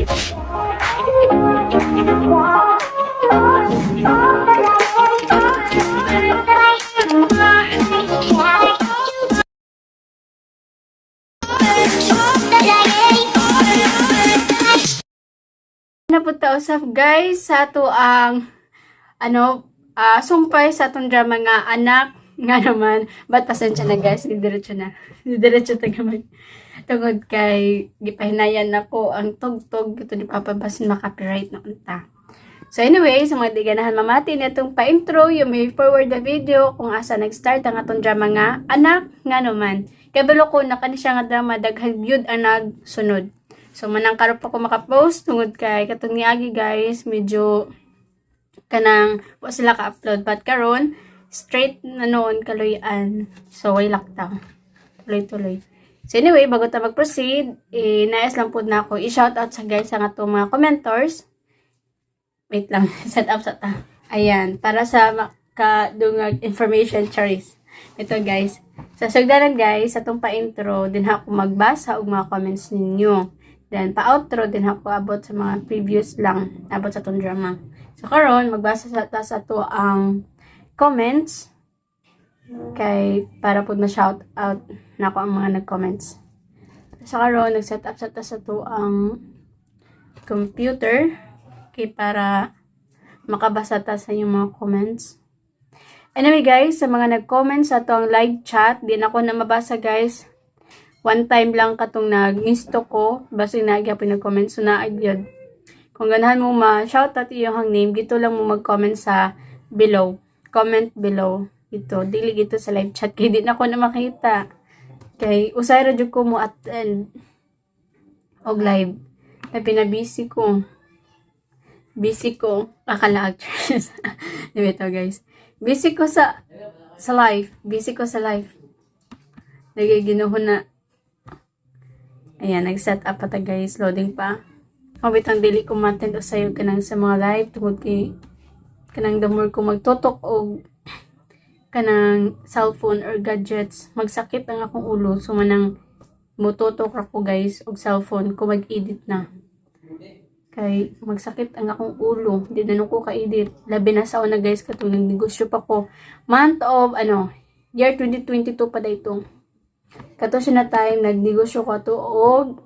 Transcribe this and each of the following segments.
Napunta usap guys sa to ang sumpay sa atong drama nga anak nga naman but pasensya na guys, didiretso ta gamay tungod kay gipahinayan nako ang tugtog ito ni Papa basin makapiright na unta. So anyway, sa mga di ganahan mamati nitong pa-intro, you may forward the video kung asa nag-start ang atong drama nga anak nga naman. Kay balo ko na kani siya nga drama daghan gyud ang nagsunod. So manang karon pa ko maka-post tungod kay katong niagi guys, medyo kanang wa sila ka-upload but karon straight na noon kaluyan. So way lockdown. Tuloy-tuloy. So anyway, bago ta mag-proceed, nais lang pud na ako i-shoutout sa guys ang atong mga commenters. Wait lang, set up sa ta. Ayan, para sa makadungag information charis. Ito guys. Sa sugdanan guys, atong pa-intro, din ako magbasa og mga comments ninyo. Then pa-outro din ako abot sa mga previews lang abot sa atong drama. So karon magbasa sa to ang comments kay para pud ma-shout out nako ang mga nag-comments. So karon nag-set up sa to ang computer kay para makabasa ta sa inyong mga comments. Anyway guys, sa mga nag-comment sa atong live chat, di na ako na mabasa guys. One time lang katong nag-insto ko, basta nagyapon nag-comment, so naagyod. Kung ganahan mo ma-shoutout iyong name, dito lang mo mag-comment sa below. Comment below. Ito, dili gito sa live chat, kaya di na ako na makita. Kay, usay radyo ko mo attend og live. Kaya pinabisi ko. Busy ko. Akala actress. Diba ito guys. Busy ko sa live. Busy ko sa live. Nagiginuho na. Ayan, nag-set up pa ta guys. Loading pa. Mabitang dili ko ma-attend o sayo kanang sa mga live. Tungod kay kanang damor ko magtutok o kanang cellphone or gadgets. Magsakit ang akong ulo. So manang mututok ako guys og cellphone ko mag-edit na. Kay magsakit ang akong ulo. Di na ko ka-edit. Labi na sa una guys katong nagnegosyo pa ko. Month of year 2022 pa dito. Kato siya na time nagnegosyo ko to og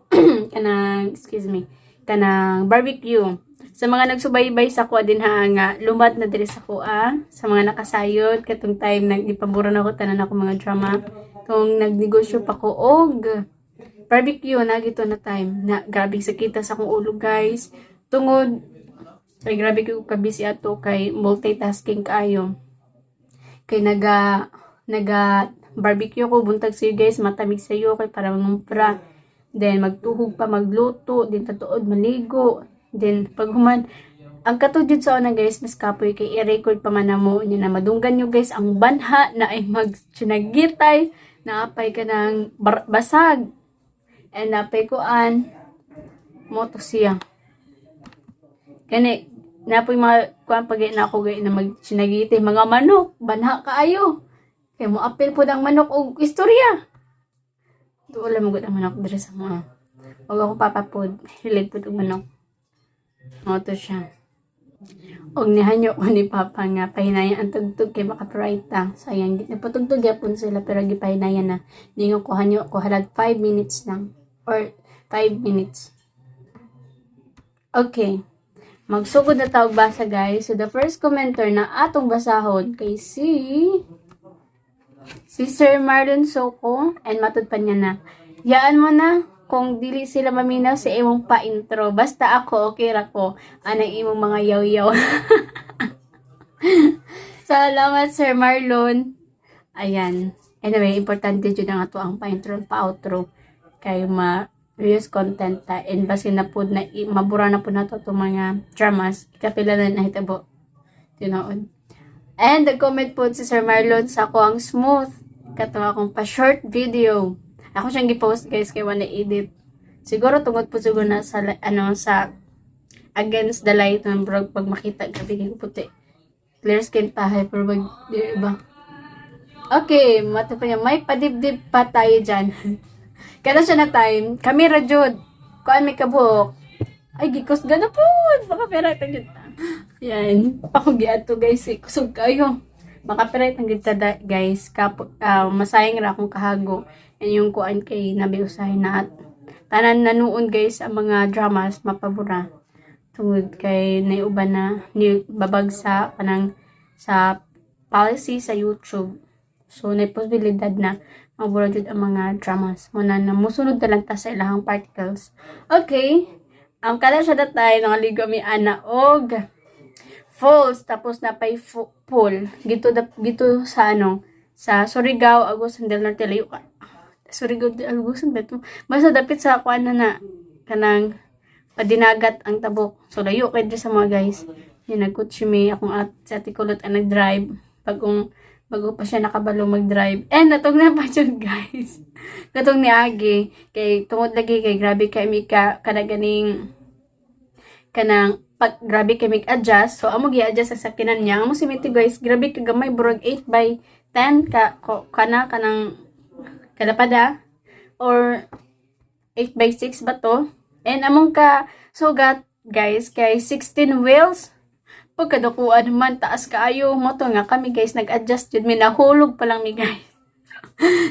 kanang barbecue. Sa mga nagsubaybay sa kuha din nga lumad na diri sa kuha. Sa mga nakasayod katong time nagipabura na ko tanan ako mga drama. Kung nagnegosyo pa ko og barbecue na gito na time na grabe sakita sa akong ulo guys tungod kay grabe ko kabisi ato kay multitasking kaayo kay naga barbecue ko buntag sayo guys matamig sayo kay para mangumpra then magtuhog pa magluto din tatuod maligo then paghuman ang katudjud sa una guys mas kapoy kay i-record pa man namo nya na madunggan nyo guys ang banha na ay magsinagitay na apay ka ng basag. And napay kuan mo to siya. Kani napoy mga kuan pagay na ako gay na magsinagiti mga manok, banha kaayo. Kay mo apil pud ang manok og istorya. Wala mo gud ang manok diri sa mga. Wag ako papapod, hilig pud og manok. Mo to siya. Og nihanyo ko ni Papa nga pahinayan ang tugtog kay maka-write ta. Sayang gid napatugtog gyapon sila pero gipahinayan na. Ningon ko hanyo ko halag 5 minutes lang. Or 5 minutes. Okay. Magsugod na tawag basa guys. So the first commenter na atong basahon kay si Sir Marlon Soko and matud pa niya na. Yaan mo na kung dili sila maminaw sa imong pa-intro. Basta ako okay ra ko. Anang imong mga yaw-yaw. Salamat Sir Marlon. Ayan. Anyway, importante dyan ang ato ang pa-intro pa-outro. Kay ma-reuse content ta and basin na po na mabura na po na to mga dramas kapila na nahitabo tinood. And the comment po si Sir Marlon sa ako ang smooth kato akong pa short video ako siyang gipost guys kay wala edit siguro tungod po siguro na sa sa against the light ng brog pag makita gabi kay puti clear skin tahay pero wag di ba okay mata pa niya may padibdib pa tayo dyan. Kaya siya na time, kami rajud, kuan may kabuok, Ay, gikos gana po. Maka-copyright ang gita. Yan. Ako giato guys. Kusog kayo. Maka-copyright ang gita guys. Masayang ra akong kahago. Yan yung kuan kay nabi usahin na at tanan nanuon guys ang mga dramas mapabura. Tungod kay naiuban na babag sa kanang sa policy sa YouTube. So, na posibilidad na mabura jud ang mga dramas. Muna na musunod na lang ta sa ilahang particles. Okay. Ang kada siya datay nangaligo mi ana og falls tapos na pay pool. Gito sa sa Surigao, Agusan del Norte layo ka. Surigao del Agusan beto. Basta dapit sa kuan na kanang padinagat ang tabok. So layo kay sa mga guys. Yan nagkutsi mi akong sa Atikulot ang nag-drive bago pa siya nakabalo mag-drive. And natog na pa yun guys. Katong ni Agi kay tungod lagi kay grabe kay mi kanang grabe kay mig adjust. So amo gi-adjust sa sakinan niya. Amo si Miti guys, grabe ka gamay burag 8x10 kanang kadapada or 8x6 ba to? And among ka sugat guys kay 16 wheels. Pagkadukuan man taas kaayo mo to nga kami guys nag-adjust jud mi nahulog pa lang mi guys.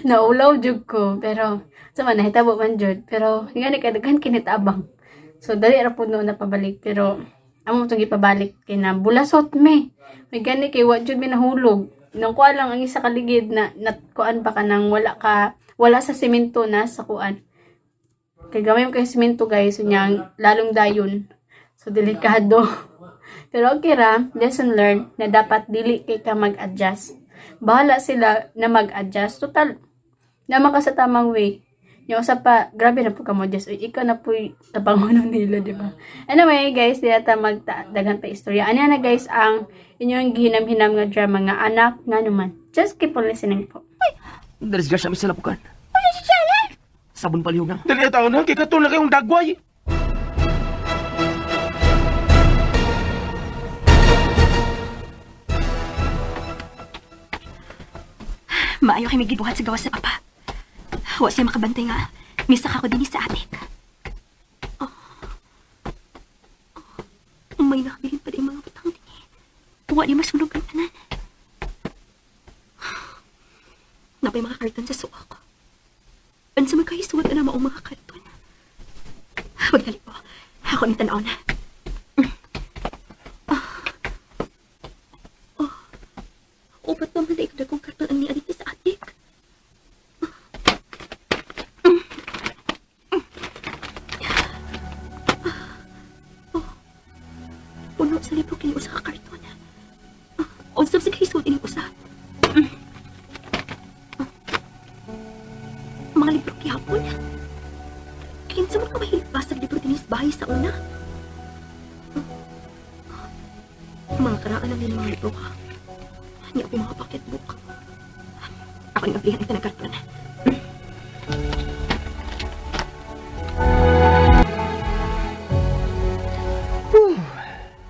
Naulaw jud ko pero sama nahitabo man jud pero ngani kay daghan kinitabang. So dali ra pud no na pabalik pero amo tong ipabalik kay na bulasot me. May gani kay wa jud mi nahulog. Nang kuan lang ang isa ka ligid na kuan pa kanang wala sa semento na sa kuan. Kay gamay mo kay semento guys unyang lalong dayon. So delikado. Pero okay ra, lesson learned na dapat dili kay ka mag-adjust. Bahala sila na mag-adjust. Total, naman ka sa tamang way. Yung usa pa, grabe na po ka mo-adjust. Ikaw na po tabangon nila, di ba? Anyway, guys, di ata magdagan pa istorya. Ano na guys, ang inyong gihinam-hinam nga drama nga anak nga naman. Just keep on listening po. Narisgas na may salapukan. Ano si Charlie? Sabon palihog na. Dali tao na, kaya katulad kayong dagway. Maayo kay migibuhat sa gawas sa papa. Wa siya makabantay nga. Misak ako din sa atik. May nakabilin pa din mga butang din. Wa di masunog ang tanan. Napay mga karton sa suok. Ansa magkahisuot na maong mga karton. Pagdali po. Ako ni tanaw na. Upat pa man na ikadagong karton ang niya dito sa atik. Puno sa libro kini usa ka karton. Unsab sa kahisuot ini usa. Mga libro kihapon. Kinsa man ka mahilig basa libro dinis bahay sa una. Mga karaan lang din mga libro ha. Hindi ako mga pocketbook. Ako yung nablihan ito ng karton.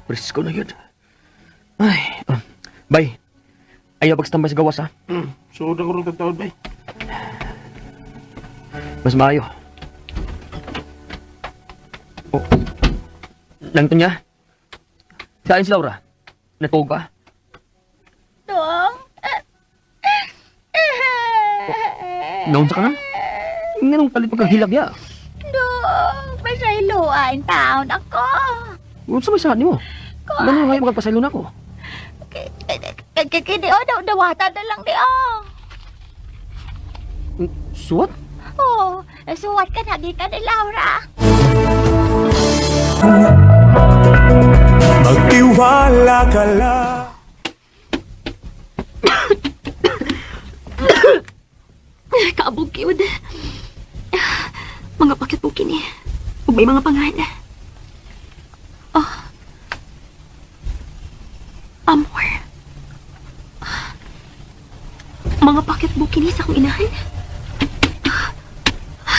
Presko na yun. Ay, bay. Ayaw pagstambay sa gawas ha. So, na ko rin tataon, bay. Mas maayo. Oh. Lang to niya. Saan si Laura? Natog ka? Dong. Naon sa ka na? Nga palit pagkahilag ya. Dong. Pasayloan taon ako. Huwag sa may saan mo. Ganun ngayon magpasaylo na ako. Kini o, dawatan na lang di o. Suwat? Oh, suwat ka na ka ni Laura. Magtiwala ka lang. Kaabog yun. Mga pocketbook ini. Huwag may mga pangalan. Amor. Mga pocketbook ini sa akong inahan.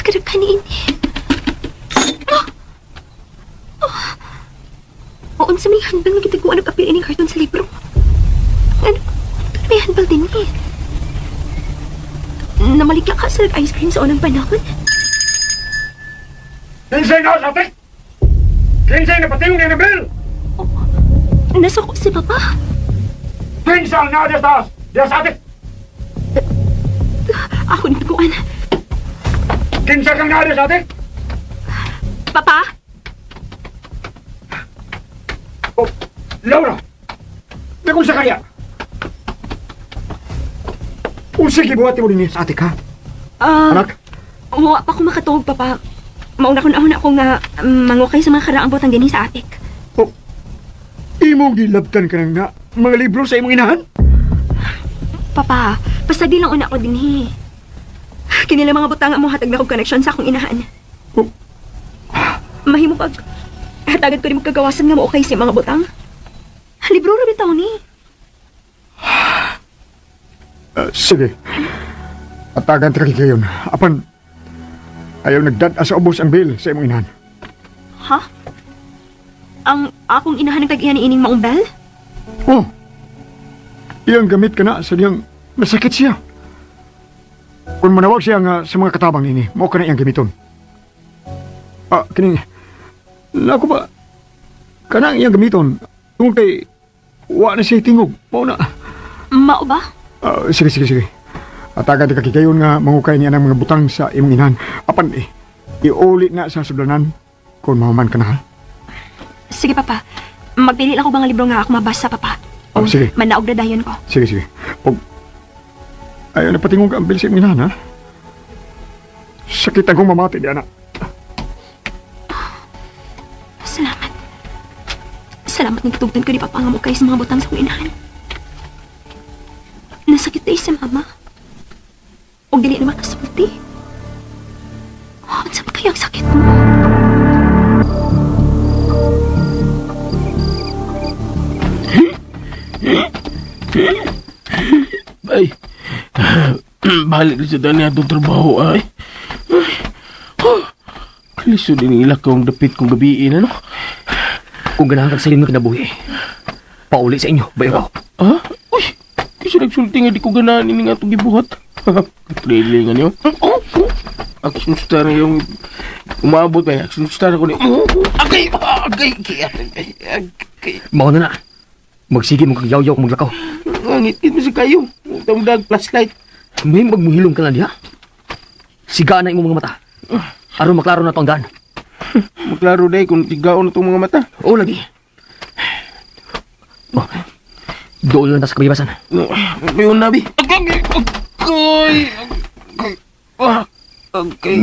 Kadag ka ni ini. Oon sa may handbal nga gitagawa nag-apil ining karton sa libro. Ano? May handbal din ni. Namaligya ka sa ice cream sa unang panahon. Insay na, sabi! Kinsay na patingin ni Anabel! Nasuko si Papa. Kinsa ang naa diya sa atik! Ako nagkuhan. Kinsa kang naa diya sa atik! Papa? Oh, Laura! Di kung sa kaya! Kung sige buhati mo din sa atik, ha? Anak? Wa pa ko makatuog, Papa. Mauna ko na ako nga mangukay sa mga karaang butang gani sa atik. Oh, imong gilabtan ka ng na mga libro sa imong inahan? Papa, pasagi lang una ko dinhi. Kinila mga butang mo hatag na kong connection sa akong inahan. Oh. Mahimo pag hatagan ko rin magkagawasan nga mo okay sa mga butang. Libro rin bitaw ni. Sige. Atagan ka kayon. Apan, ayaw nagdad sa ubos ang bill sa imong inahan. Ha? Ang akong inahan ng tag-iyan ni ining maong bell? Oh, iyang gamit ka na sa diyang nasakit siya. Kung manawag siya nga sa mga katabang nini, mo ka na iyang gamiton. Kining, lako ba, ka na iyang gamiton. Tungkol kay, wa na siya tingog. Mao na. Mao ba? Sige. Atagan ka kikayon nga mangukay niya ng mga butang sa imong inahan. Apan iulit na sa sudlanan kung mahuman ka na, ha? Sige, Papa. Magpili lang ko bang libro nga ako mabasa, Papa. Sige. Manaog na dayon ko. Sige. Huwag, ayaw na patingog ang bil sa imong inahan, ha? Sakit akong mamati, di anak. Salamat. Salamat ng katugtan ko ni Papa nga mo kayo sa mga butang sa kong inahan. Nasakit na si Mama. O dili na makasulti. Ano sa kaya ang sakit mo? Ay, balik na sa dani atong trabaho ay. Kaliso din ilak kong dapit kong gabiin, ano? Kung ganahan kang salim nga kinabuhi, pauli sa inyo, bayo ko. Ha? Uy, kasi nagsulti nga di ko ganahan ini nga itong gibuhat. Trailing nga niyo. Action star yung umabot ba? Action star ko ni. Agay! Mao na. Magsige mo kag yaw-yaw kung maglakaw. Ngit-ngit mo sa kayo. Utang dag flashlight. May magmuhilom ka na diha. Siga na imong mga mata. Aron maklaro na to ang daan. Maklaro day kung tigaon na itong mga mata. Oo, lagi. Oh, doon lang tas kabibasan. May unabi. Agay.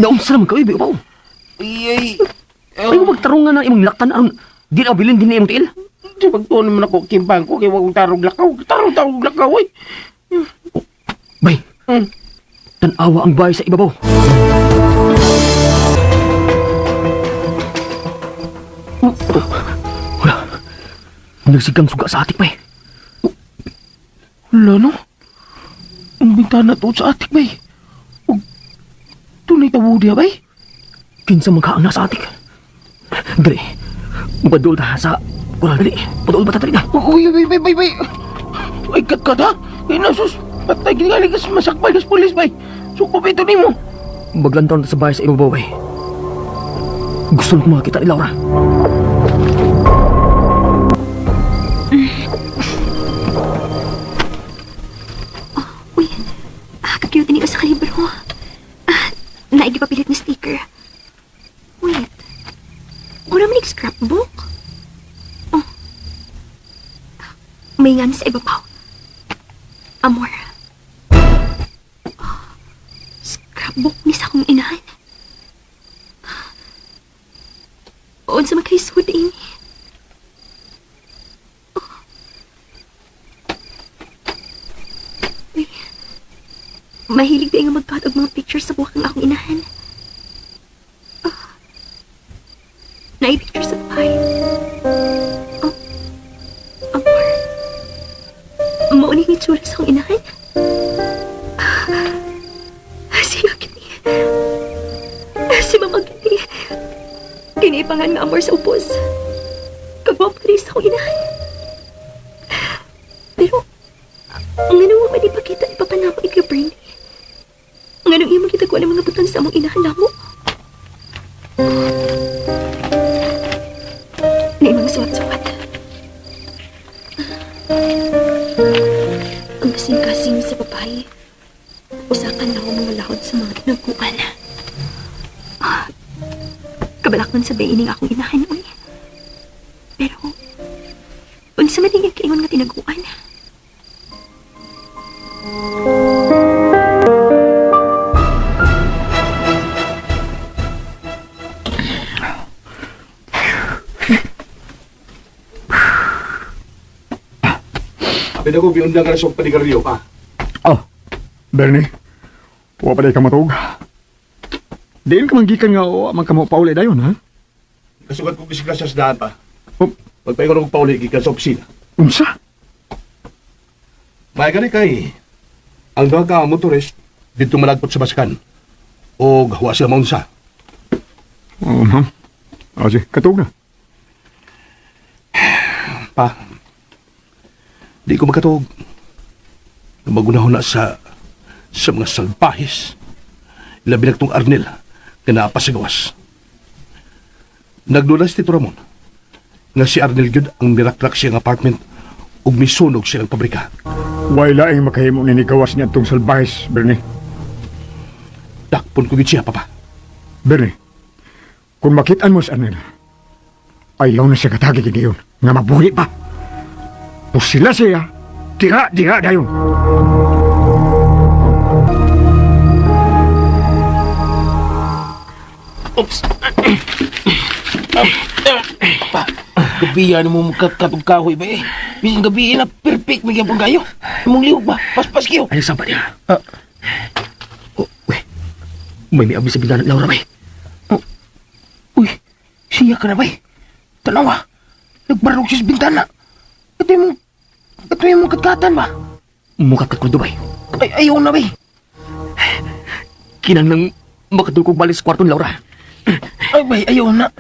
Naunsa naman ka, bayo pa. Ay. Ay, magtarong nga na imong laktan aron di na bilin din na imong tiil. Di pagtuon naman ako kimbang ko kaya wag tarong lakaw. Tarong lakaw ay. Bay, tanawa ang bahay sa ibabaw. Wala. Nagsigang suga sa atik, bay. Wala no? Ang bintana to sa atik bay. Tunay tawo diya bay. Kinsa magkaang nasa atik. Dali, padul ta sa kural dali. Padul ba ta dali na? Uy, bay. Ay, kat ha? Ay, nasus. Patay gingali kas masakbay kas pulis bay. Suko pa ito ni mo. Maglantaw na sa bahay sa ibabaw, bay. Gusto ko makakita ni Laura. Uy, kakute niyo sa kalibro. Naigipapilit ni sticker. Wait. Wala man scrapbook? Oh. May nga sa ibabaw. Amor. Scrapbook ni sa akong inahan. Oon sa magkaisod ini. Mahilig ba nga magkat og mga pictures sa buwak ng akong inahan? Nai-picture sa bahay. Oh, amor. Mauning itsura sa akong inahan? Si Agni. Si Mama Agni. Kinipangan nga amor sa upos. Kagwapari sa akong inahan. Pero, ang ano mo manipakita ipapanamo ikaw, Bernie? Ang anong iyong makita ko ng mga butang sa among inahan na mo? bay. Usakan na ako mga lahod sa mga kinaguan. Kabalakman sa ining akong inahan, uy. Pero, unsa man yung kaingon nga tinaguan? Pwede ko biundang ka na sa panigaryo pa. Oh, Bernie. Huwag pa ka matug. Diin ka manggikan nga o man ka mo pauli dayon, ha? Kasugat ko bisiglas sa daan pa. Oh, Magpaingon ko pauli gikan sa opisina. unsa? May gani kay ang duha ka motorist dito malagpot sa baskan. O gawa sila maunsa. Oh, ma'am. O, sige, katug na. Pa, di ko magkatog. Magunahon na sa mga salbahis. Labi na itong Arnel na naapas sa gawas. Naglulas Tito Ramon nga si Arnel Gyud ang miraklak siyang apartment ug misunog silang pabrika. Way laing makahimo ni gawas niya itong salbahis, Bernie. Dakpon ko gid siya, Papa. Bernie, kung makitaan mo sa Arnel, ayaw na siya katagi gidayon nga mabuhi pa. O sila siya, tira dayon. Oops! Pa, gabihan mo katong kahoy ba eh. Bising gabi na perfect may gyapon kayo. Imong liog ba? Paspas kayo. Ay, saan ba niya? Oh, uy. May abis sa bintana, Laura, bay. Uy, siya ka na ba eh? Tanawa, nagbarog siya sa bintana. Ito yung katkatan ba? Mukat ko bay. Ay, ayaw na ba eh? Kinang nang makatulkog balik sa kwarton, Laura. Ay, bay, ayaw na.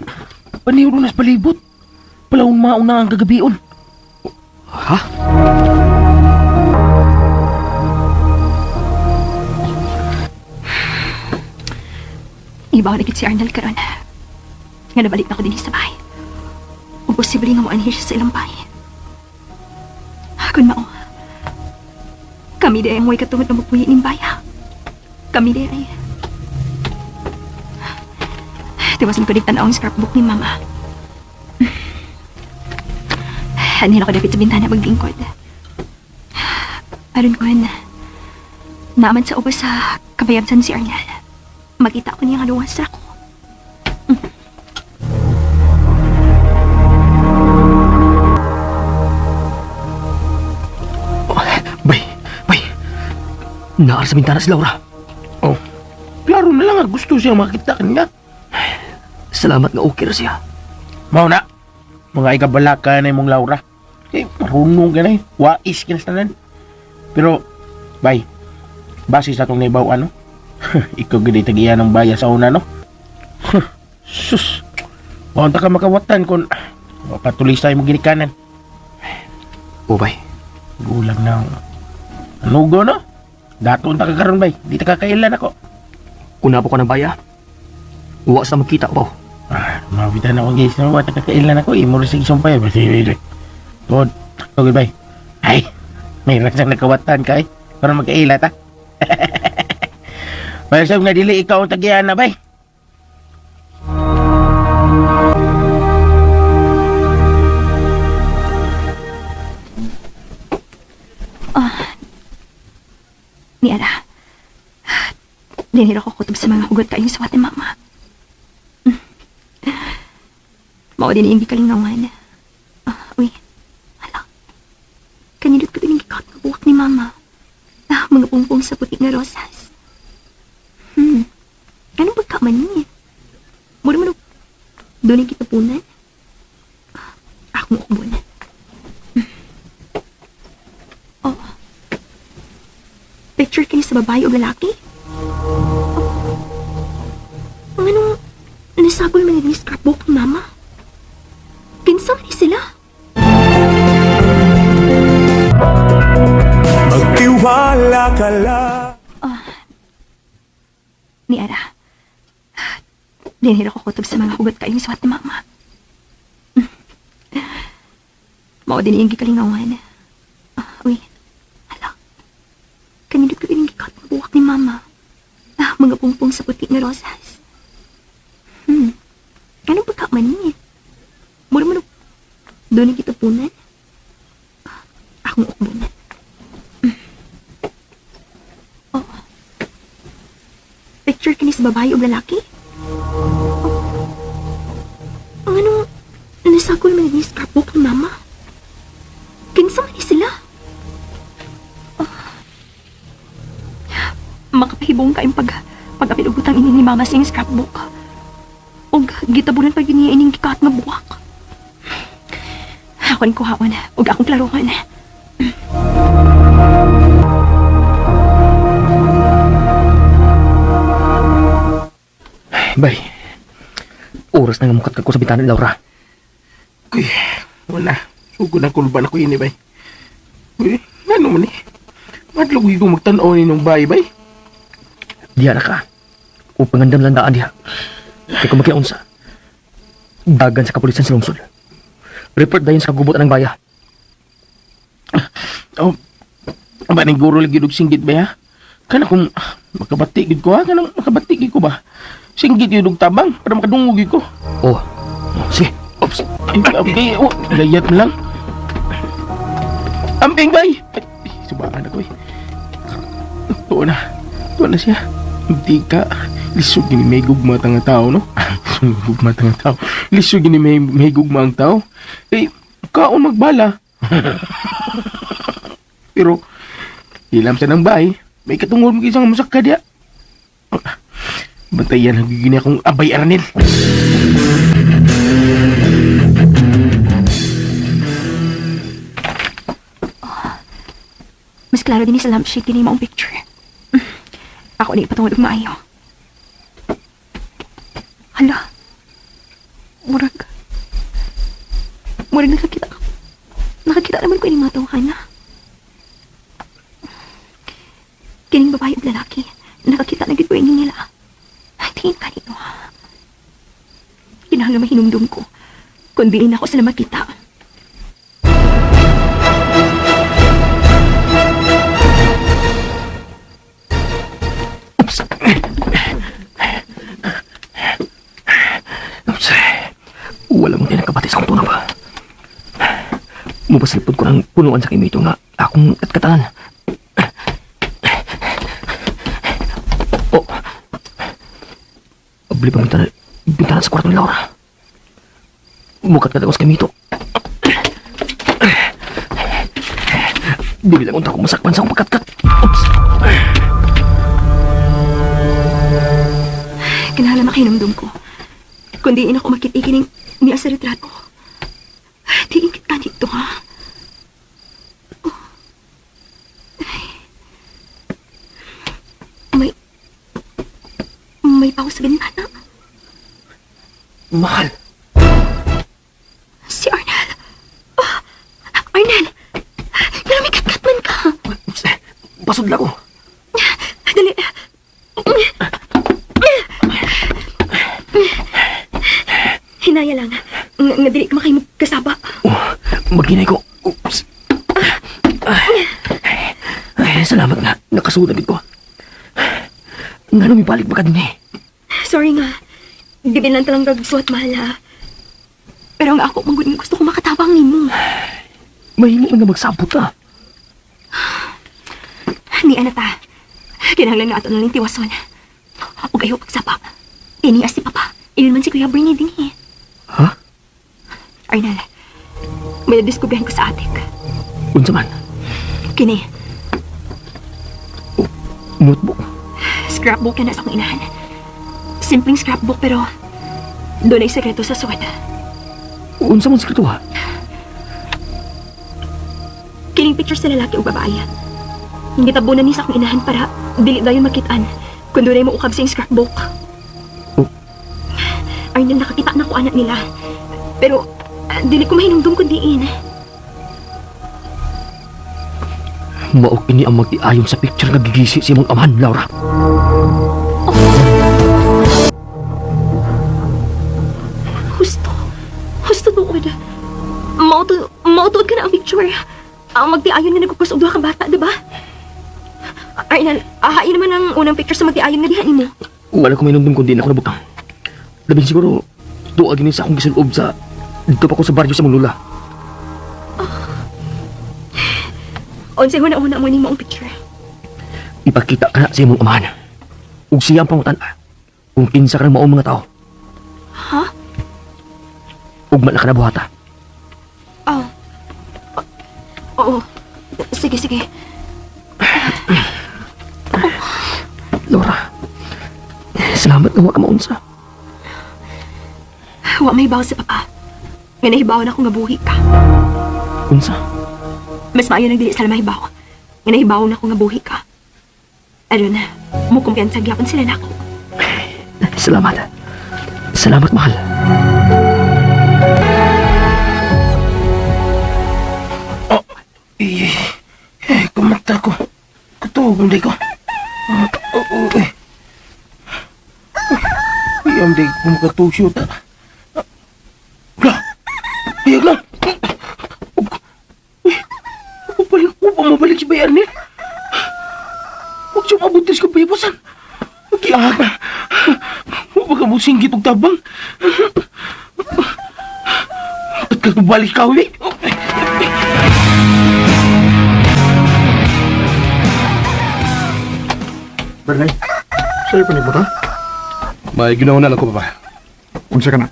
Panihuro na sa palibot. Palahon mauna ang kagabion. Ha? Iba na gid si Arnel karon. Nga nabalik na ko din sa bahay. O posible nga moanhin siya sa ilang bahay. Kung mao, kami di ay mo'y katungod na magpuyi ning baya. Kami di ay... Tiwas mo ko diktan ang scrapbook ni Mama. Ano ako dapit sa bintana maglingkod. Aron ko naaman sa ubos sa kabayabsan si Arnel. Makita ko niya nga luwas ako. Bay. Naar sa bintana si Laura. Oh, klaro na lang gusto siya makita kanya. Salamat nga okay na siya. Mao na. Mga ikabalaka na imong Laura. Eh, marunong ka na eh. Wais ka na sa tanan. Pero, bay, base sa itong naibaw ano? Ikaw gini tagiyan ng baya sa una, no? Sus! Maunta ka makawatan kung patuloy tayo mong ginikanan. O, bay. Gulang na. Anugo, no? Daton ta kakaroon, bay. Di ta kakailan ako. Kuna po ka ng baya. Uwa sa magkita ko. Mabitan ako guys. Wata kakailan ako. Imo rin sa isang payo. Tod. Tugod, bay. Ay! May rasang nakawatan ka eh. Para magkailat, ha? Pag sabi nga dili, ikaw ang tagiyan na, bay. Ni Ara. Dinira ko kutob sa mga hugot kayong suwat ni Mama. Mao din yung gikalingawan. Uy. Hala. Kanindot ko din yung gikot na buwak ni Mama. Mga pungpong sa puti na rosas. Anong pagkaman niya? Mura mo doon yung kitapunan? Ako mo kubon. Oh. Picture kayo sa babae o lalaki? Ang anong nasagol man yung scrapbook ni Mama? Kinsa man sila? Magtiwala ka lang. Ni Ara. Dinira ko kutob sa mga hugot kayong suwat ni Mama. Mao din yung gikalingawan. Uy. Hala. Kanindot pungpong sa puti nga rosas. Anong pagkaman niya? Mura man doon na kita punan. Akong ukbunan. Oh. Picture kini sa babae o lalaki? Ang ano, nasakol man ni scrapbook ni mama. Kinsa man ni sila? Makapahibong kayong pag-apilugutang ini ni mama sa iyong scrapbook. O gitabunan pa giniya ining gikat nga buwak. Akon kuhaon, o akong klaruhan. Bay, oras na nga mukat ko sa bitana ni Laura. Uy, wala. Sugod na kulban ako ini, bay. Uy, ano man eh. Madlugi ko magtanaw ni nung bay, bay. Diya na ka. O pangandam lang daan diha. Kaya kung makiaunsa. Dagan sa kapulisan sa lungsod. Report dayon sa gubot ng baya. Oh, ba ning guro lagi og singgit ba ha? Kana kung makabati gid ko ha, kanang makabati gid ko ba? Singgit yun og tabang para makadungog gid ko. Oh, sige. Oops. Ay, oh, layat mo lang. Amping bay. Ay, subakan ako eh. Tuwa na siya. Hindi ka. Lisog gini may gugma nga tao, no? Gugma nga tao. Lisog gini may gugma ang tao. Eh, kaon magbala. Pero, ilam sa ng bahay, may katungod mo isang masaka diya. Bantayan ang gini akong abay aranil. Mas klaro din sa lampshade kini maong picture. Ako ni patungod og maayo. Hala. Murag nakakita. Nakakita naman ko ini mga tawhan na. Kining babae ug lalaki. Nakakita na gid ko ini nila. Tingin ka nito. Kinahanglan mahinumdum ko. Kung diin ako sila makita. Oops. Oops. Wala mong tinakabati sa akong tunang ba? Mupasilipod ko ng punuan sa kimito nga akong katkatanan. Oh. Abli pa bintana sa kwarto ni Laura. Mukat ka sa kimito. Di bilang unta ko masakpan sa akong pagkatkat. Oops. Kinahanglan makinumdum ko. Kung diin ako makitikining niya sa retrato. Diin kita dito, ha? Oh. May paw sa bintana. Mahal. Si Arnel. Oh, Arnel! Marami katman ka. Pasod ko. Dali. Hinaya lang. Nga dili ka makahimog kasaba. Oh, maghinay ko. Oops. Ay, salamat nga. Nakasudan ko. Nga nung ibalik ba ka din eh? Sorry nga. Di bilang talang gagsuat, mahal ha. Pero ang ako, mangguni gusto ko makatabang ni mo. Mahimo nga magsabot ka. Ni Anata. Kinahanglan nga ato nalang tiwason. O kayo pagsaba. Ini si Papa. Iyon man si Kuya Bernie din eh. Ha? Arnel, may nadiskubrihan ko sa atik. Unsa man? Kini, Notebook. scrapbook na nasa akong inahan. Simpleng scrapbook pero doon ay sekreto sa suwat. Unsa man sikreto ha? Kining picture sa lalaki o babae. Hindi tabunan ni sa akong inahan para dili dayon makitaan kung doon ay maukab sa scrapbook. Oh. Arnel, nakakita na ko anak nila. Pero dili ko mahinumdum kung diin. Maok ini ang magtiayon sa picture nga gigisi si mong amahan, Laura. Husto tuod. Mautuod ka na ang picture. Ang magtiayon nga nagkukus og duha ka bata, di ba? Arnel, ahain naman ang unang picture sa magtiayon nga diha nimo. Wala ko mainundum kundi na ako nabutang. Labing siguro, tuwa gini sa akong gisulob sa dito pa ko sa baryo sa mong lula. Unsay una mo ning maong picture. Ipakita ka na sa imong amahan. Ug siya ang pangutan kung kinsa ka ng maong mga tao. Ha? Ugma na ka na buhata. Oh. Oo. Sige. Laura, salamat na wa ka maunsa. Wa may baw sa papa. Nga nahibaw na ako nga buhi ka. Unsa? Mas maayo nang dili sa mahibaw. Nga nahibaw na ako nga buhi ka. Ano na, mo kumpiyansa gyapon sila nako. Salamat. Salamat, mahal. Kumanta ko. Katuog hindi ko. Iyam di ko makatusyot. Ayag lang. Mabalik si bayan niya. Huwag siya mabutis ka payapasan. Magkiahag na. Huwag ka mo singgit og tabang. Ba't ka balik ka uli? Bernay, sa'yo pa nagbuta? May ginawa na lang ko, Papa. Unsa ka na?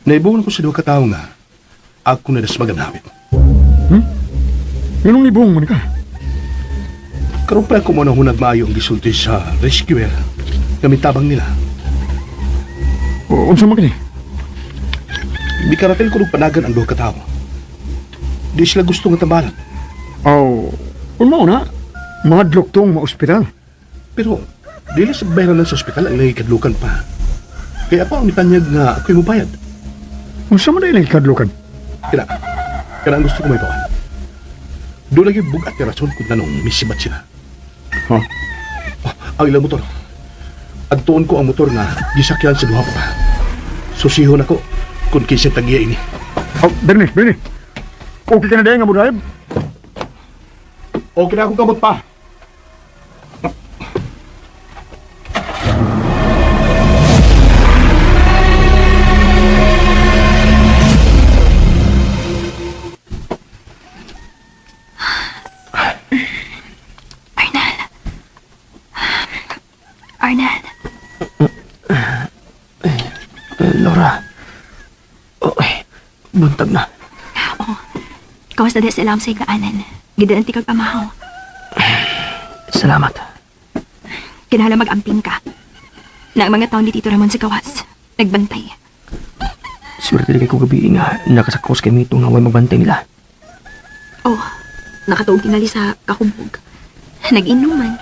Naibuhan ko sa duwa katao nga. Ako na das maganawit. Ganong ibuhong man ka? Karoon pa ako mo na hunag maayo ang gisulti sa rescuer. Kamitabang nila. O, unsa man ka ni? Di karatil ko nung panagan ang duwa katao. Di sila gusto nga tambalan. Oh, kung mao na, madlok tong ma-ospital. Pero, dili sa bayaran ng sa ospital ang nangikadlukan pa. Kaya pa ang nipanyag nga ako'y mubayad. Unsa man na ilang ikadlukan? Kaya ang gusto ko may bawan. Doon lagi bugat na rason kung tanong misibat sila. Ha? Ang ilang motor. Agtuon ko ang motor nga gisakyan sa duha pa. Susihon ako kung kisang tagiya ini. Oh, Bernay. Okay ka na dahil nga mo drive? Okay na akong kamot pa. Arnel. Laura. Buntag na. Kawas na di sa ilam sa ikaanan. Gidaan ti kag pamahaw. Salamat. Kinahanglan mag-amping ka. Na ang mga taon ni Tito Ramon sa kawas. Nagbantay. Swerte kay ko gabi nga nakasakos kay Mito nga way magbantay nila. Oh, nakatuog tingali sa kakumbog. Nag-inuman.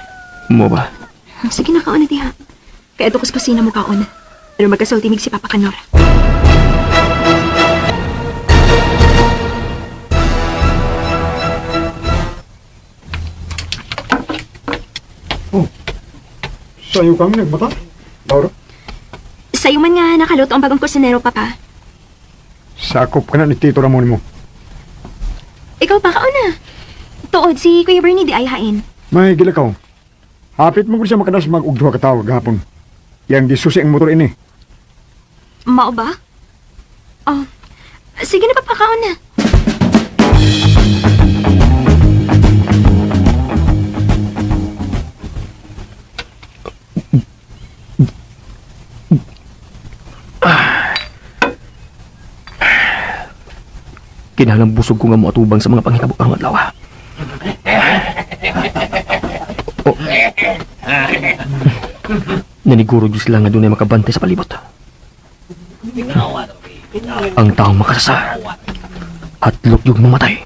Mo ba? Sige na kaon na diha. Kaya ito kus kusina mo kaon. Pero magkasultimig si Papa Kanor. Sa'yo kang nagbuta? Laura? Sa'yo man nga nakaluto ang bagong kusinero, Papa. Sakop ka na ni Tito Ramon mo. Ikaw pa kaon na. Tuod si Kuya Bernie di ayahain. May gilakaw. Hapit mo ko siya makadas mag-ugduha katawag gahapon. Yang gisusi ang motor ini. Mao ba? Oh, sige na Papa, kaon na. Kinahanglan busog ko nga mo atubang sa mga panghitabo karong adlaw. Oh. Naniguro Diyos sila nga doon ay makabantay sa palibot. Ang taong makasasa at lukyog mamatay.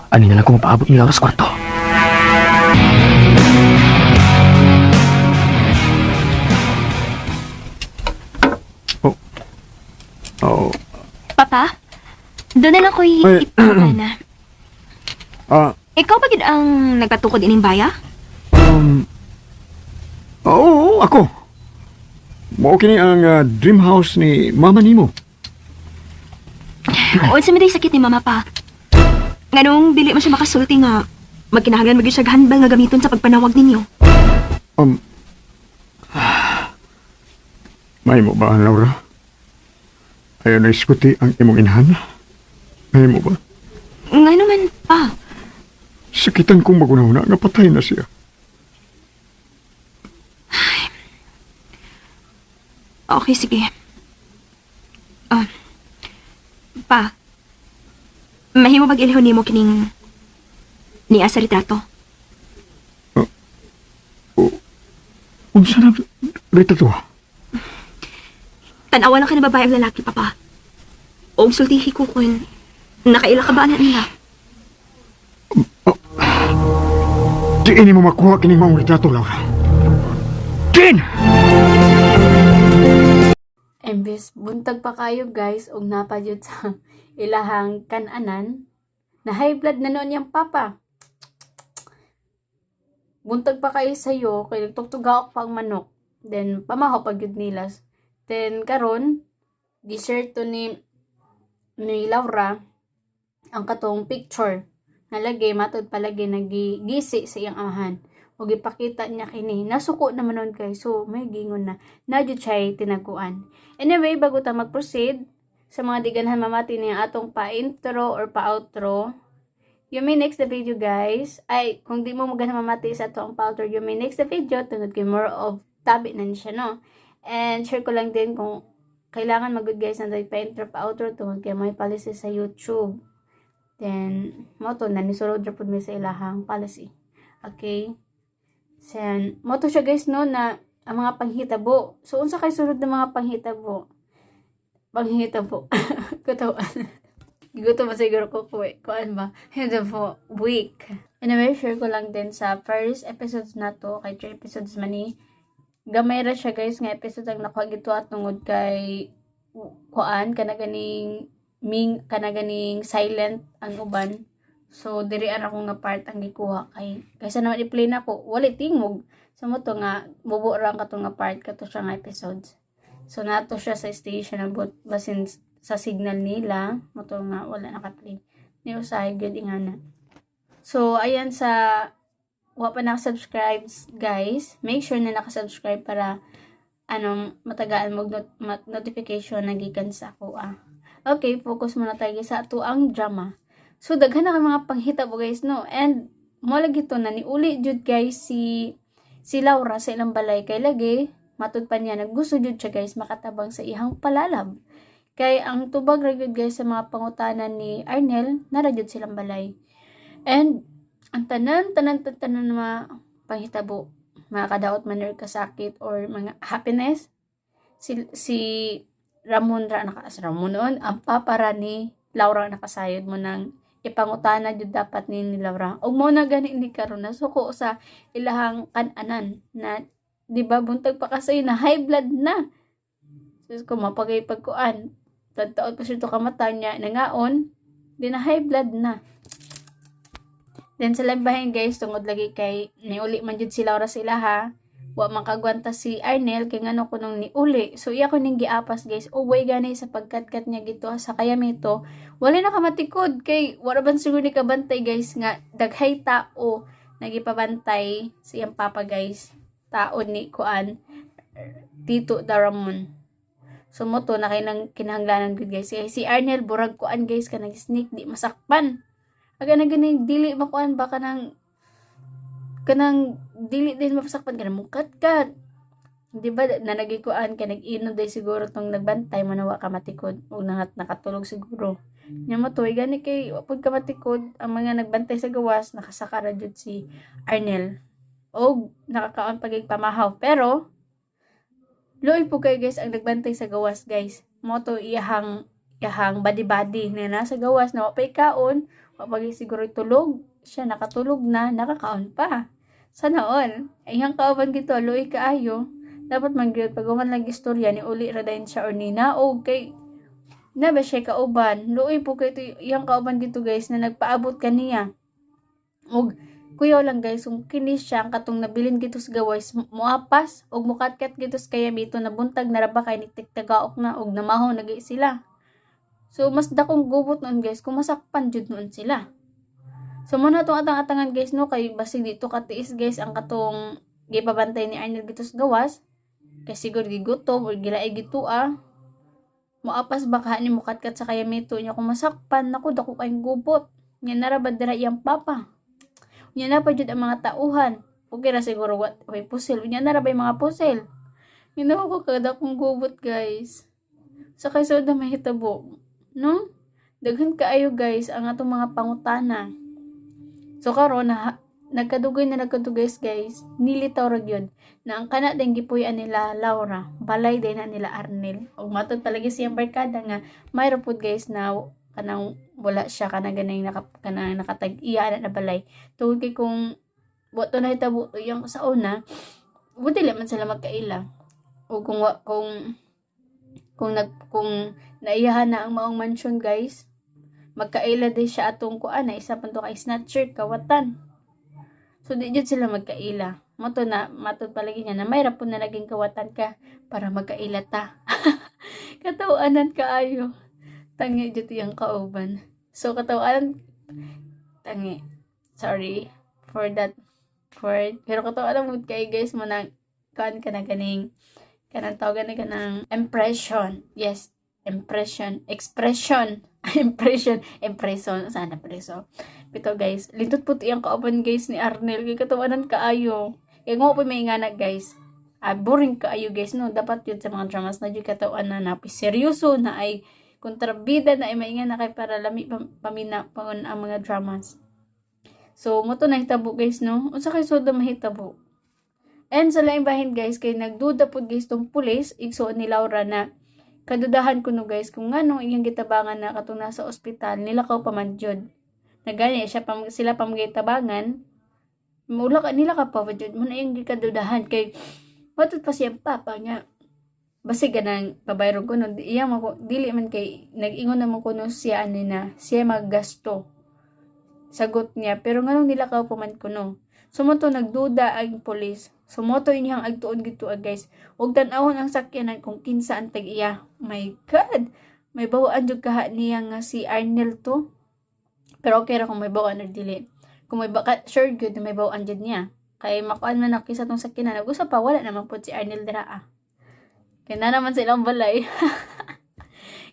Ani na lang kung mapaabot nila sa kwarto. Oh. Papa, doon na lang ko'y Ay. ipaga na. Ikaw ba gid ang nagpatukod ining baya? Oo, ako. Mao kini ang dream house ni Mama nimo. O, sa may sakit ni Mama pa. Nganong dili man siya makasulti nga magkinahanglan magyud siya handbal nga gamiton sa pagpanawag ninyo. May mo ba, Laura? Ayaw na iskuti ang imong inahan? May mo ba? Nga naman, pa. Sakitan kong magunahuna nga patay na siya. Okay, sige. Pa, mahimo mag-ilihon nimo kining niya sa retrato. Unsa na rito to? Tanawa lang ka na babae ang lalaki, papa. O sultihi ko kung nakaila ka ba na nila. Diin mo makuha kining maong retrato, Laura. Diin! Embes, buntag pa kayo guys, og napadyod sa ilahang kananan, na high blood na noon yung papa. Buntag pa kayo sa'yo, kaya nagtugtugaok pa ang manok. Then, pamaho pag yun nilas. Then, karon dessert to ni Laura, ang katong picture. Nalagay, matod palagi, nagigisi sa iyang amahan. O ipakita niya kini. Nasuko naman nun guys. So, may gingon na. Nadyo siya'y tinaguan. Anyway, bago tayo mag-proceed, sa mga diganhan mamati niya atong pa-intro or pa-outro, you may next the video guys. Ay, kung di mo magana mamati sa atong pa-outro, you may next the video. Tungod kay more of tabi na siya, no? And share ko lang din kung kailangan mag-good guys na tayo pa-intro, pa-outro, tungod kay may policy sa YouTube. Then, moto na, nisulod na po may sa ilahang policy. Okay? Sen, moto siya guys no na ang mga panghitabo. So unsa kay sulod ng mga panghitabo? Panghitabo. Katawan. Gusto ba siguro ko po eh. Kuan ba? Hindi po. Week. Anyway, share ko lang din sa first episodes na to. Kay 3 episodes man ni. Gamay ra siya guys. Nga episode ang nakuha gito at tungod kay kuan. Kanaganing silent ang uban. So, dirian ako nga part ang gikuha kay kaysa naman i-play na ko, wali tingog. So, mo to nga, bubo lang ka to nga part, kato siya nga episodes. So, nato siya sa station na basin sa signal nila, mo to nga, wala naka-play. Ni usahay, good ingana. So, ayan sa, wa pa naka-subscribe, guys, make sure na naka-subscribe para, matagaan mo notification na gikan sa ako, Okay, focus muna tayo sa ato ang drama. So, daghan na ka mga panghitabo guys, no? And, mo lagi to na niuli jud guys si Laura sa ilang balay. Kay lagi, matud pa niya, naggusto jud siya guys, makatabang sa ihang palalab. Kay ang tubag ra jud guys sa mga pangutanan ni Arnel, nara jud silang balay. And, ang tanan na mga panghitabo, mga kadaot man or kasakit or mga happiness, si Ramon noon, ang papara ni Laura nakasayod mo ng ipangutana jud dapat ni Laura. Og mo na gani ni karon na suko sa ilahang kananan na di ba buntag pa kasi na high blood na. Sus ko mapagay pagkuan. Tadtaon pa siya to kamata niya nangaon di na high blood na. Then sa lambahin guys tungod lagi kay niuli man jud si Laura sa ilaha. Wa makagwanta si Arnel kay ngano kunong niuli. So iya ko ning giapas guys. Uway gani sa pagkatkat niya gito sa kayamito. Wala na kamatikod kay wala ban siguro ni kabantay guys nga daghay tao nagipabantay sa iyang papa guys. Tao ni kuan Tito Daramon. So mo to na kay nang kinahanglanan gud guys. Si Arnel burag kuan guys kanang sneak di masakpan. Aga na gani dili makuan ba kanang dili din mapasakpan ka na mukat-kat. Di ba na nagikuan ka nag-inom day siguro tong nagbantay manawa ka matikod o nakatulog siguro. Nya mo to gani kay pag ka matikod ang mga nagbantay sa gawas nakasaka ra jud si Arnel. O nakakaon pagig pamahaw pero loy po kay guys ang nagbantay sa gawas guys. Mo to iyahang badi-badi na nasa gawas na wapay kaon, wapag siguro tulog. Siya nakatulog na, nakakaon pa. Sana all. Ayang kauban gito, loy kaayo. Dapat mangyod pag uman lang istorya ni uli ra dayon siya or nina o kay na ba siya kauban. Loy po kay iyang kauban gito guys na nagpaabot kaniya. Og kuyaw lang guys, kung kini siya ang katong nabilin gito sa gawas, muapas og mukatkat gito sa kayamito na buntag na raba kay nitigtagaok na og namahaw nagi sila. So mas dakong gubot noon guys, kung masakpan jud noon sila. So muna itong atang-atangan guys no, kay basig dito katiis guys ang katong gipabantay ni Arnel dito sa gawas. kay siguro gigutom or gilaay gitu Moapas baka ni mukatkat sa kaya mito niya kung masakpan nako dako kayong gubot. Nya narabad dira iyang papa. Nya na pa jud ang mga tauhan. Okay ra siguro what way pusil. Nya narabay mga pusil. Ginawa ko kada kong gubot guys. Sa kay so na mahitabo. No? Daghan kaayo guys ang atong mga pangutana. So karon na nagkadugay guys. Nilitaw ra gyud na ang kana ding gipuy-an nila Laura, balay din na nila Arnel. Og matod palagi siyang barkada nga mayro pud guys na kanang wala siya kanang nakatag-iya na balay. Tungod kay kung boto na hitabo yung sa una, buti man sila magkaila. O kung naiyahan na ang maong mansion guys, magkaila din siya atong kuan na isa pa to kay snatcher kawatan. So di jud sila magkaila. Matod palagi niya na mayra po na naging kawatan ka para magkaila ta. Katawanan kaayo. Tangi jud yang kauban. So katawanan tangi. Sorry for that word. Pero katawanan mo kay guys mo na kan ka na ganing kanang tawagan na kanang impression. Yes, impression. Sana preso. Pito guys, lintot puti ang kauban guys ni Arnel. Kaya katawanan kaayo. Kaya nga po may ingana guys. Boring kaayo guys no. Dapat yun sa mga dramas na yun katawanan na seryoso na ay kontrabida na ay maingana kay para lami pamina pangon ang mga dramas. So, mo to nahitabo guys no. Unsa kay soda mahitabo. And sa laing bahin guys, kay nagduda po guys tong pulis, igsuon ni Laura na kadudahan ko no guys kung ngano iyang gitabangan na katong nasa ospital nilakaw pa man jud. Nagani sila pamagitabangan nila ka pa jud mo na iyang gikadudahan kay matut pa siyang papa nga basig ganang pabayron ko no iya mo dili man kay nag-ingon naman ko no siya ani na siya maggasto. Sagot niya pero nganong nilakaw pa man kuno. Sumoto nagduda ang pulis. Sumoto inyang agtuon gitu guys. Og tan-awon ang sakyanan kung kinsa ang tag-iya. My God! May bawaan jud kaha niya nga si Arnel to. Pero okay ra kung may bawaan or dili. Kung may baka sure good may bawaan jud niya. Kay makuan man ako sa tong sakyanan. Nag-usap pa wala naman po si Arnel dira Kaya na naman silang balay.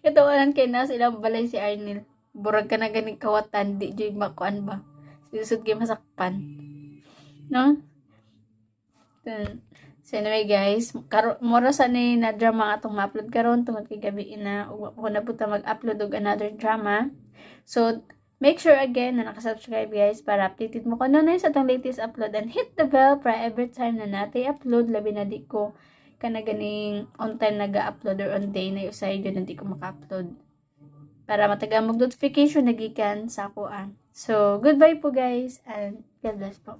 Katawanan kay na silang balay si Arnel. Burag ka na ganing kawatan di jud makuan ba. Susud kay masakpan. No? So anyway guys, mura sa ni na drama atong ma-upload karon tungod kay gabi na ug ko na puta mag-upload og another drama. So make sure again na naka-subscribe guys para updated mo kuno na sa atong latest upload and hit the bell para every time na natay upload labi na di ko kana ganing on time naga-upload or on day na usay jud hindi ko maka-upload. Para matagamog notification nagikan sa ako. So goodbye po guys and God bless po.